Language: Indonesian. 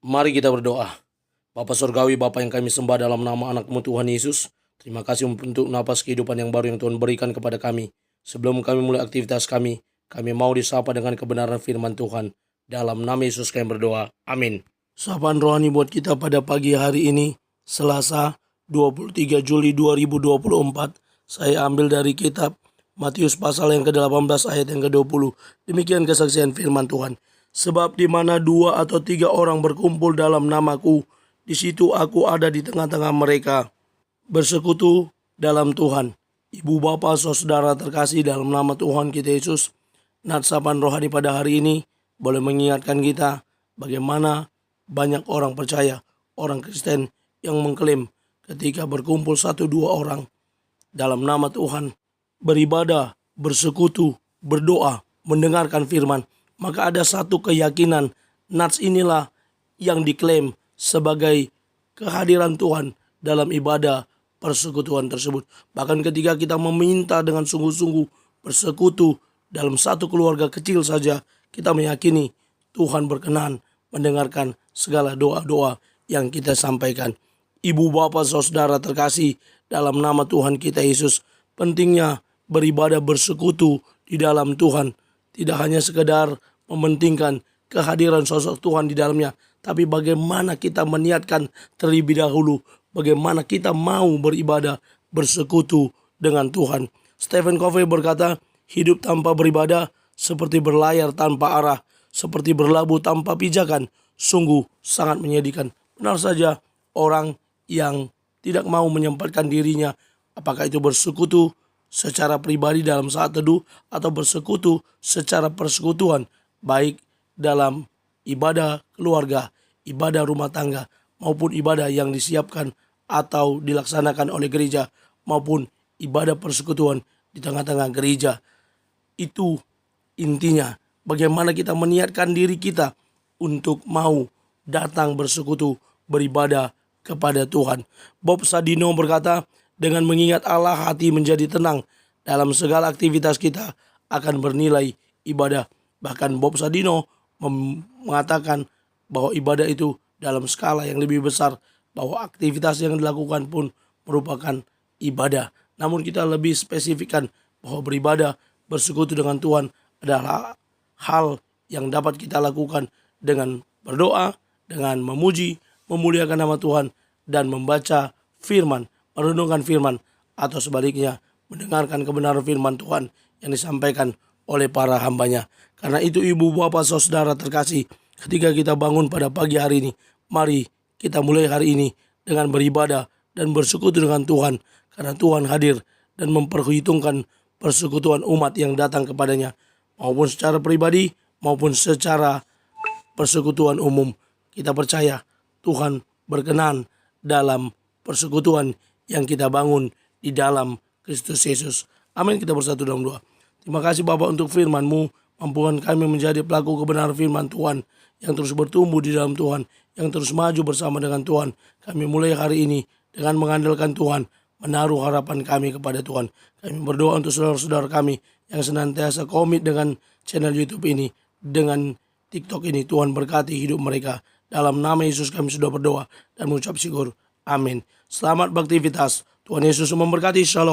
Mari kita berdoa. Bapa Surgawi, Bapa yang kami sembah dalam nama anak-Mu Tuhan Yesus, terima kasih untuk napas kehidupan yang baru yang Tuhan berikan kepada kami. Sebelum kami mulai aktivitas kami mau disapa dengan kebenaran firman Tuhan. Dalam nama Yesus kami berdoa. Amin. Sapaan rohani buat kita pada pagi hari ini, Selasa 23 Juli 2024. Saya ambil dari kitab Matius pasal yang ke-18 ayat yang ke-20. Demikian kesaksian firman Tuhan. Sebab di mana 2 atau 3 orang berkumpul dalam namaku, di situ aku ada di tengah-tengah mereka. Bersekutu dalam Tuhan. Ibu bapa saudara terkasih dalam nama Tuhan kita Yesus, Natsapan rohani pada hari ini boleh mengingatkan kita bagaimana banyak orang percaya, orang Kristen yang mengklaim ketika berkumpul 1-2 orang dalam nama Tuhan, beribadah, bersekutu, berdoa, mendengarkan firman, maka ada satu keyakinan, nats inilah yang diklaim sebagai kehadiran Tuhan dalam ibadah persekutuan tersebut. Bahkan ketika kita meminta dengan sungguh-sungguh bersekutu dalam satu keluarga kecil saja, kita meyakini Tuhan berkenan mendengarkan segala doa-doa yang kita sampaikan. Ibu bapak saudara terkasih dalam nama Tuhan kita Yesus, pentingnya beribadah bersekutu di dalam Tuhan. Tidak hanya sekedar mementingkan kehadiran sosok Tuhan di dalamnya, tapi bagaimana kita meniatkan terlebih dahulu, bagaimana kita mau beribadah bersekutu dengan Tuhan. Stephen Covey berkata, hidup tanpa beribadah seperti berlayar tanpa arah, seperti berlabuh tanpa pijakan, sungguh sangat menyedihkan. Benar saja, orang yang tidak mau menyempatkan dirinya, apakah itu bersekutu secara pribadi dalam saat teduh atau bersekutu secara persekutuan, baik dalam ibadah keluarga, ibadah rumah tangga, maupun ibadah yang disiapkan atau dilaksanakan oleh gereja, maupun ibadah persekutuan di tengah-tengah gereja. Itu intinya, bagaimana kita meniatkan diri kita untuk mau datang bersekutu, beribadah kepada Tuhan. Bob Sadino berkata, dengan mengingat Allah hati menjadi tenang, dalam segala aktivitas kita akan bernilai ibadah. Bahkan Bob Sadino mengatakan bahwa ibadah itu dalam skala yang lebih besar, bahwa aktivitas yang dilakukan pun merupakan ibadah. Namun kita lebih spesifikkan bahwa beribadah, bersekutu dengan Tuhan adalah hal yang dapat kita lakukan dengan berdoa, dengan memuji, memuliakan nama Tuhan, dan membaca firman, merenungkan firman, atau sebaliknya mendengarkan kebenaran firman Tuhan yang disampaikan oleh para hambanya. Karena itu ibu bapak saudara terkasih, ketika kita bangun pada pagi hari ini, mari kita mulai hari ini dengan beribadah dan bersekutu dengan Tuhan, karena Tuhan hadir dan memperhitungkan persekutuan umat yang datang kepadanya, maupun secara pribadi maupun secara persekutuan umum. Kita percaya Tuhan berkenan dalam persekutuan yang kita bangun di dalam Kristus Yesus. Amin. Kita bersatu dalam doa. Terima kasih Bapa untuk firman-Mu. Mampukan kami menjadi pelaku kebenaran firman Tuhan yang terus bertumbuh di dalam Tuhan, yang terus maju bersama dengan Tuhan. Kami mulai hari ini dengan mengandalkan Tuhan, menaruh harapan kami kepada Tuhan. Kami berdoa untuk saudara-saudara kami yang senantiasa komit dengan channel YouTube ini, dengan TikTok ini. Tuhan berkati hidup mereka. Dalam nama Yesus kami sudah berdoa dan mengucap syukur. Amin. Selamat beraktivitas. Tuhan Yesus memberkati. Shalom.